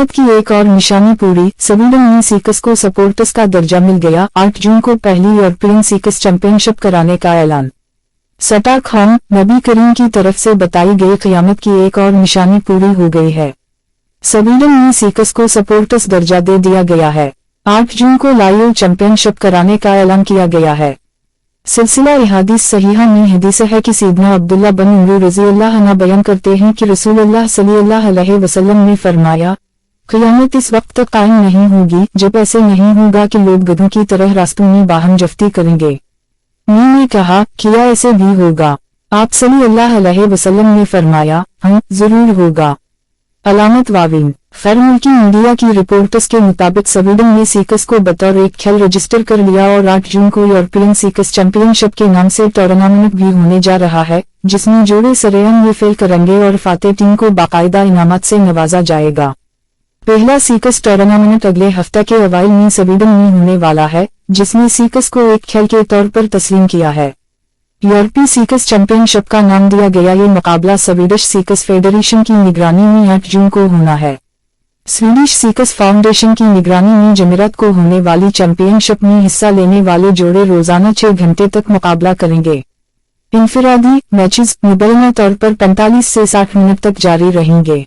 قیامت کی ایک اور نشانی پوری، سویڈن میں سیکس کو سپورٹس کا درجہ مل گیا، 8 جون کو پہلی یورپین سیکس چیمپئن شپ کرانے کا اعلان۔ سٹاک ہوم، نبی کریم کی طرف سے بتائی گئی قیامت کی ایک اور نشانی پوری ہو گئی ہے۔ سویڈن میں سیکس کو سپورٹس درجہ دے دیا گیا ہے۔ 8 جون کو لائیو چیمپئن شپ کرانے کا اعلان کیا گیا ہے۔ سلسلہ احادیث صحیحہ میں حدیث ہے کہ سیدنا عبداللہ بن عمرو رضی اللہ عنہ بیان کرتے ہیں کہ رسول اللہ صلی اللہ علیہ وسلم نے فرمایا، قیامت اس وقت تک قائم نہیں ہوگی جب ایسے نہیں ہوگا کہ لوگ گدھوں کی طرح راستوں میں باہم جفتی کریں گے۔ نے کہا، کیا ایسے بھی ہوگا؟ آپ صلی اللہ علیہ وسلم نے فرمایا، ہاں ضرور ہوگا۔ علامت واوین، غیر ملکی میڈیا کی رپورٹس کے مطابق سویڈن نے سیکس کو بطور ایک کھیل رجسٹر کر لیا اور 8 جون کو یورپین سیکس چیمپئن شپ کے نام سے ٹورنامنٹ بھی ہونے جا رہا ہے، جس میں جوڑے سرعام یہ فیل کریں گے اور فاتح ٹیم کو باقاعدہ انعامات سے نوازا جائے گا۔ پہلا سیکس ٹورنامنٹ اگلے ہفتہ کے اوائل میں سویڈن میں ہونے والا ہے، جس نے سیکس کو ایک کھیل کے طور پر تسلیم کیا ہے۔ یورپی سیکس چیمپئن شپ کا نام دیا گیا یہ مقابلہ سویڈش سیکس فیڈریشن کی نگرانی میں 8 جون کو ہونا ہے۔ سویڈش سیکس فاؤنڈیشن کی نگرانی میں جمعرات کو ہونے والی چیمپئن شپ میں حصہ لینے والے جوڑے روزانہ 6 گھنٹے تک مقابلہ کریں گے۔ انفرادی میچز مبینہ طور پر 45 سے 60 منٹ تک جاری رہیں گے۔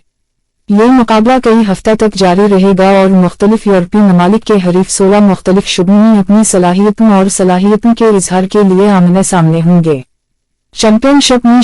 یہ مقابلہ کئی ہفتہ تک جاری رہے گا اور مختلف یورپی ممالک کے حریف 16 مختلف شعبوں میں اپنی صلاحیتوں کے اظہار کے لیے آمنے سامنے ہوں گے۔ چیمپئن شپ میں